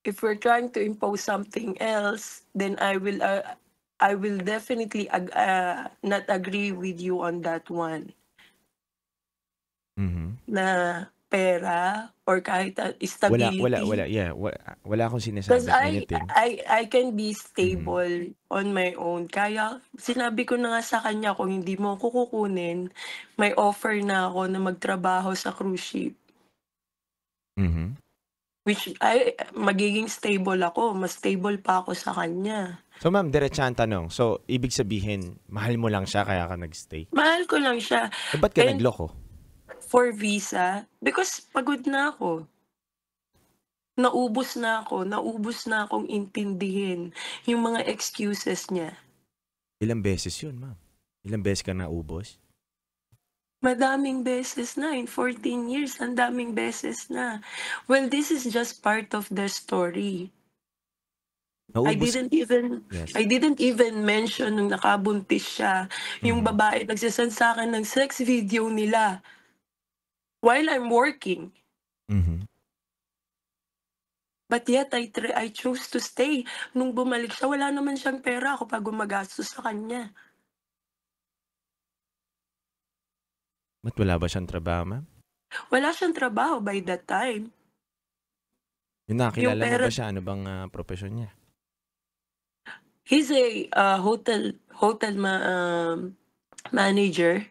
if we're trying to impose something else, then I will definitely not agree with you on that one.
Mhm.
Na pera or kahit stability.
Wala akong
Because
sinasabi anything.
I can be stable on my own. Kaya sinabi ko na nga sa kanya, kung hindi mo ko kukunin, may offer na ako na magtrabaho sa cruise ship.
Mhm.
Which magiging stable ako. Mas stable pa ako sa kanya.
So ma'am, diretsa ang tanong. So, ibig sabihin, mahal mo lang siya kaya ka nagstay?
Mahal ko lang siya.
Eh, ba't ka
And
nagloko?
for visa, because pagod na ako. Naubos na akong intindihin yung mga excuses niya.
Ilang beses yun, ma'am? Ilang beses ka naubos?
Madaming beses na. In 14 years, ang daming beses na. Well, this is just part of the story. I
Naubos? Yes.
didn't even mention nung nakabuntis siya. Yung babae nagsasend sa akin ng sex video nila while I'm working.
Mhm.
But yet, I chose to stay. Nung bumalik siya, wala naman siyang pera. Ako pa gumagastos sa kanya.
Ba't wala ba siyang trabaho, ma'am?
Wala siyang trabaho by that time.
Yung nakilala mo
pera-
ba siya? Ano bang profesyon niya?
He's a hotel manager.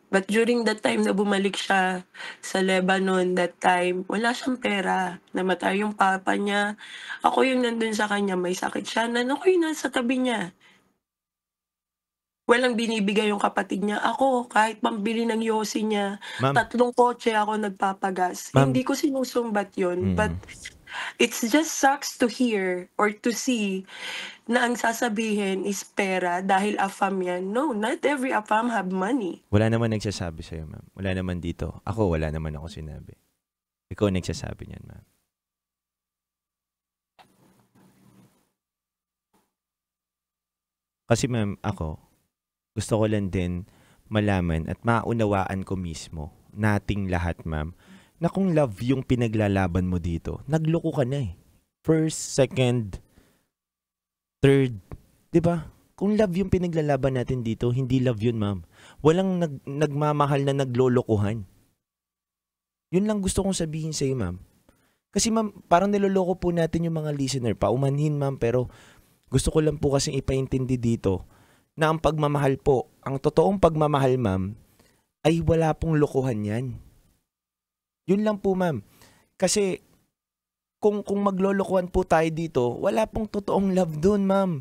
But during that time na bumalik siya sa Lebanon, that time, wala siyang pera. Namatay yung papa niya. Ako yung nandun sa kanya, may sakit siya. Ako yung nasa tabi niya. Walang binibigay yung kapatid niya. Ako, kahit pambili ng yosi niya,
Ma'am,
3 kotse ako nagpapagas.
Ma'am.
Hindi ko sinusumbat yun. But it's just sucks to hear or to see na ang sasabihin is pera dahil AFAM yan. No, not every AFAM have money.
wala naman nagsasabi sa'yo, ma'am. Wala naman dito. Ako, wala naman ako sinabi. Ikaw nagsasabi niyan, ma'am. Kasi, ma'am, ako, gusto ko lang din malaman at maunawaan ko mismo, nating lahat, ma'am, na kung love yung pinaglalaban mo dito, nagloko ka na eh. First, second, third, di ba? Kung love yung pinaglalaban natin dito, hindi love yun, ma'am. Walang nagmamahal na naglolokohan. Yun lang gusto kong sabihin sa'yo, ma'am. Kasi, ma'am, parang niloloko po natin yung mga listener. Paumanhin, ma'am, pero gusto ko lang po kasing ipaintindi dito na ang pagmamahal po, ang totoong pagmamahal, ma'am, ay wala pong lokohan yan. Yun lang po, ma'am. Kasi, kung maglolokohan po tayo dito, wala pong totoong love doon, ma'am.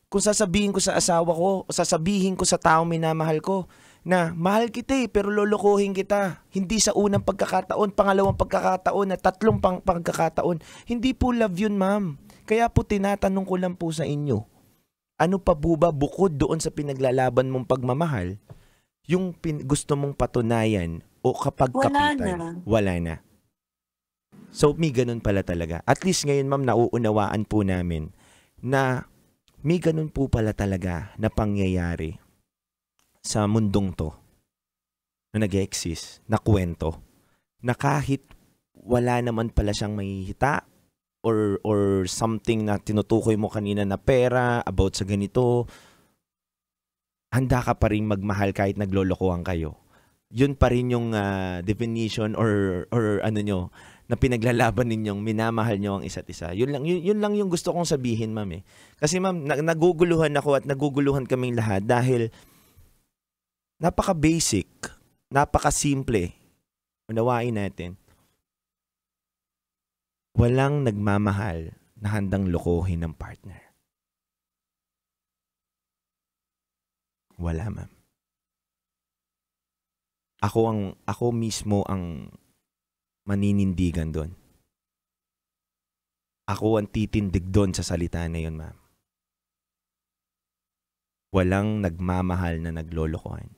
Kung sasabihin ko sa asawa ko, o sasabihin ko sa taong minamahal ko, na mahal kita pero lolokohin kita. Hindi sa unang pagkakataon, pangalawang pagkakataon, at tatlong pagkakataon. Hindi po love yun, ma'am. Kaya po tinatanong ko lang po sa inyo, ano pa po ba bukod doon sa pinaglalaban mong pagmamahal, yung gusto mong patunayan o kapag kapitan? Wala na. So, may ganun pala talaga. At least ngayon, ma'am, nauunawaan po namin na may ganun po pala talaga na pangyayari sa mundong to. na nag-exist, na kwento, na kahit wala naman pala siyang mahihita or something na tinutukoy mo kanina na pera about sa ganito, handa ka pa rin magmahal kahit naglolokohan kayo. Yun pa rin yung definition or ano nyo, na pinaglalaban ninyong minamahal nyo ang isa't isa. Yun lang yung gusto kong sabihin, ma'am. Kasi ma'am, naguguluhan ako at naguguluhan kaming lahat dahil napaka-basic, napaka-simple. Unawain natin. Walang nagmamahal na handang lokohin ng partner. Wala, ma'am. Ako mismo ang maninindigan doon. Ako ang titindig doon sa salita na yun, ma'am. Walang nagmamahal na naglolokohan.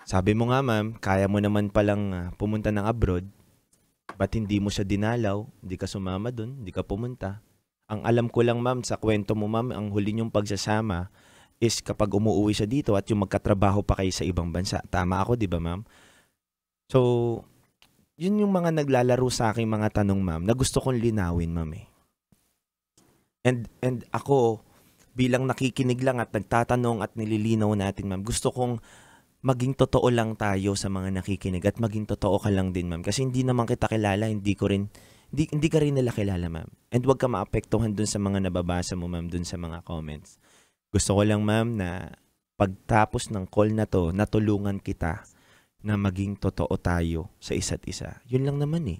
Sabi mo nga, ma'am, kaya mo naman palang pumunta ng abroad. Ba't hindi mo siya dinalaw? Hindi ka sumama doon, hindi ka pumunta. Ang alam ko lang, ma'am, sa kwento mo, ma'am, ang huli niyong pagsasama is kapag umuwi siya dito at yung magkatrabaho pa kayo sa ibang bansa. Tama ako, di ba, ma'am? So, yun yung mga naglalaro sa aking mga tanong, ma'am, na gusto kong linawin, ma'am. And ako, bilang nakikinig lang at nagtatanong at nililinaw natin, ma'am, gusto kong maging totoo lang tayo sa mga nakikinig at maging totoo ka lang din, ma'am. Kasi hindi naman kita kilala, hindi ka rin nila kilala, ma'am. And huwag ka maapektuhan dun sa mga nababasa mo, ma'am, dun sa mga comments. Gusto ko lang, ma'am, na pagtapos ng call na to, natulungan kita na maging totoo tayo sa isa't isa. Yun lang naman eh.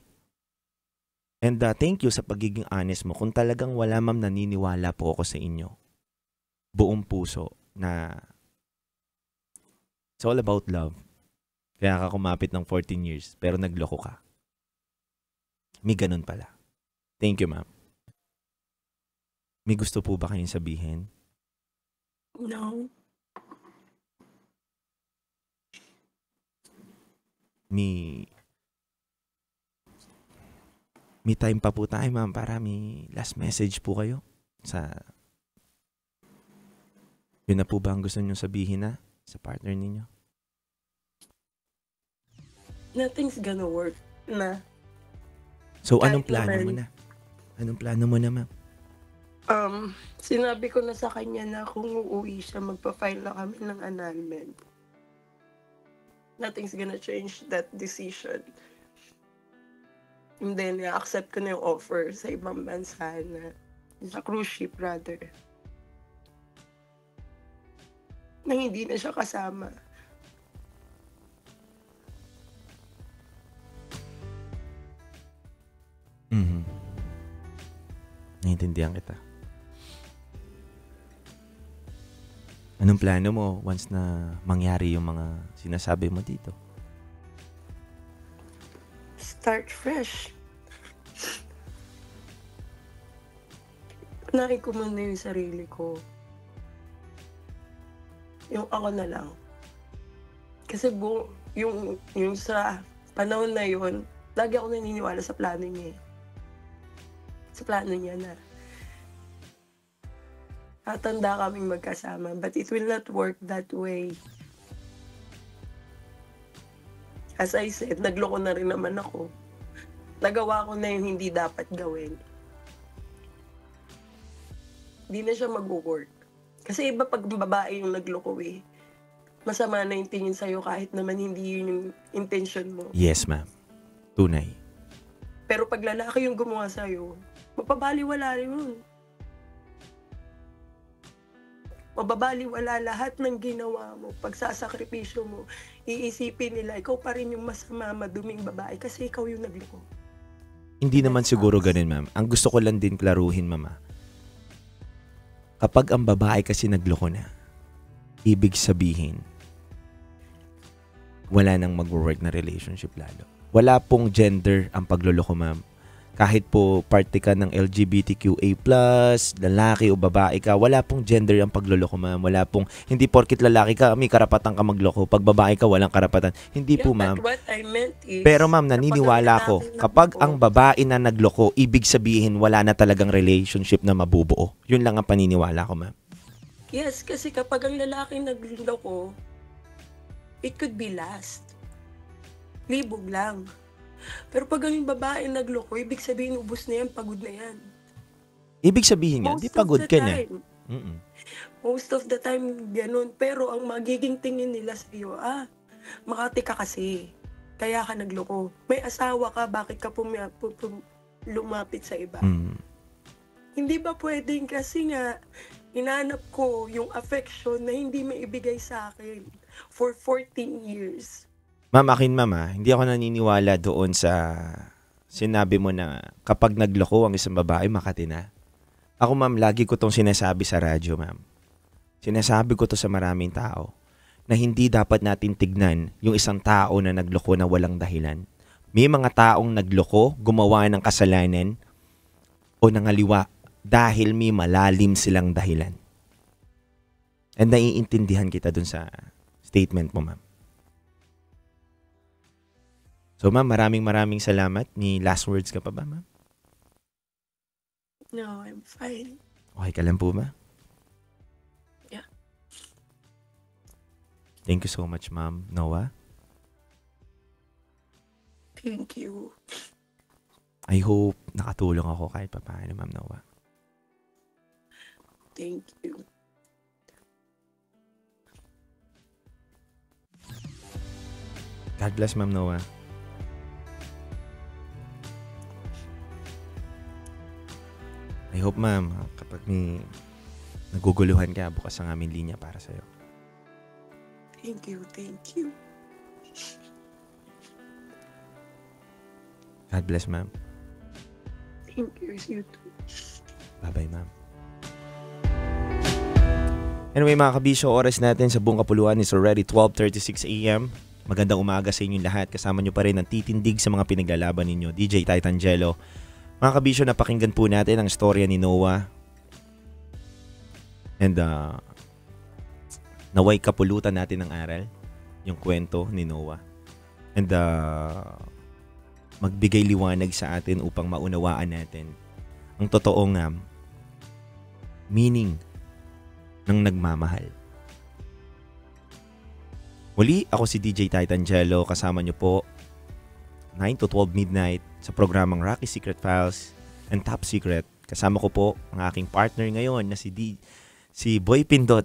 And thank you sa pagiging honest mo. Kung talagang wala, ma'am, naniniwala po ako sa inyo. Buong puso na it's all about love. Kaya ka kumapit ng 14 years, pero nagloko ka. May ganun pala. Thank you, ma'am. May gusto po ba kayong sabihin?
No.
May time pa po tayo, ma'am, para may last message po kayo sa yun na po ba ang gusto niyo sabihin na sa partner ninyo?
Nothing's gonna work na.
So, anong
Kahit
plano
naman,
mo na? Anong plano mo na, ma'am?
Sinabi ko na sa kanya na kung uuwi siya, magpa-file na kami ng annulment. Nothing's gonna change that decision. And then, accept ko na yung offer sa ibang bansa na, sa cruise ship rather. Na hindi na siya kasama.
Mhm. Naiintindihan kita. Anong plano mo once na mangyari yung mga sinasabi mo dito?
Start fresh. Unahin ko muna yung sarili ko. Yung ako na lang. Kasi yung sa panahon na yun, lagi ako naniniwala sa plano niya. Sa plano niya na tatanda kaming magkasama, but it will not work that way. As I said, nagloko na rin naman ako. Nagawa ko na yung hindi dapat gawin. Hindi na siya mag-work. Kasi iba pag babae yung nagloko eh. Masama na yung tingin sa'yo kahit naman hindi yun yung intention mo.
Yes, ma'am. Tunay.
Pero pag lalaki yung gumawa sa'yo, mapabaliwala rin yun. Mababaliwala lahat ng ginawa mo, pagsasakripisyo mo, iisipin nila, ikaw pa rin yung masama, maduming babae kasi ikaw yung nagloko.
Hindi naman siguro ganun, ma'am. Ang gusto ko lang din klaruhin, mama. Kapag ang babae kasi nagloko na, ibig sabihin, wala nang mag-work na relationship lalo. Wala pong gender ang pagloloko, ma'am. Kahit po parte ka ng LGBTQA+, lalaki o babae ka, wala pong gender ang pagloloko, ma'am. Wala pong, hindi porkit lalaki ka, may karapatan ka magloko. Pag babae ka, walang karapatan. Hindi po, ma'am.
But what I meant is,
pero ma'am, naniniwala ko, kapag ang babae na nagloko, ibig sabihin wala na talagang relationship na mabubuo. Yun lang ang paniniwala ko, ma'am.
Yes, kasi kapag ang lalaki nagluloko, it could be last. Libog lang. Pero pag ang babae nagloko, ibig sabihin ubos na yan, pagod na yan.
Ibig sabihin nga, di pagod ka na.
Most of the time, ganun. Pero ang magiging tingin nila sa iyo, Makati ka kasi. Kaya ka nagloko. May asawa ka, bakit ka lumapit sa iba? Hindi ba pwedeng kasi nga, inanap ko yung affection na hindi maibigay sa akin for 14 years.
Ma'am, hindi ako naniniwala doon sa sinabi mo na kapag nagloko ang isang babae, Makati na. Ako, ma'am, lagi ko tong sinasabi sa radyo, ma'am. Sinasabi ko to sa maraming tao na hindi dapat natin tignan yung isang tao na nagloko na walang dahilan. May mga taong nagloko, gumawa ng kasalanan o nangaliwa dahil may malalim silang dahilan. And naiintindihan kita dun sa statement mo, ma'am. So, ma'am, maraming salamat. May last words ka pa ba, ma'am?
No, I'm fine.
Okay ka lang po, ma'am?
Yeah.
Thank you so much, ma'am. Noah?
Thank you.
I hope nakatulong ako kahit pa paano, ma'am Noah.
Thank you.
God bless, ma'am Noah. I hope, ma'am, kapag may naguguluhan ka, bukas ang aming linya para sa'yo.
Thank you, thank you.
God bless, ma'am.
Thank you, you too.
Bye-bye, ma'am. Anyway, mga kabisyo, oras natin sa buong kapuluan is already 12:36 a.m. Magandang umaga sa inyong lahat. Kasama nyo pa rin ang titindig sa mga pinaglalaban ninyo, DJ Titangelo. Mga kabisyo, napakinggan po natin ang storya ni Noah. And naway kapulutan natin ng aral, yung kwento ni Noah. And magbigay liwanag sa atin upang maunawaan natin ang totoong meaning ng nagmamahal. Muli, ako si DJ Titangelo. Kasama nyo po 9 to 12 midnight sa programang Rocky Secret Files and Top Secret. Kasama ko po ang aking partner ngayon na si Boy Pindot.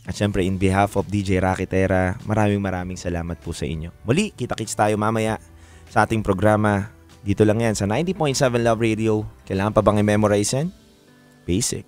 At syempre, in behalf of DJ Rocky Terra, maraming salamat po sa inyo. Muli, kita-kits tayo mamaya sa ating programa. Dito lang yan sa 90.7 Love Radio. Kailangan pa bang i-memorize yan? Basic.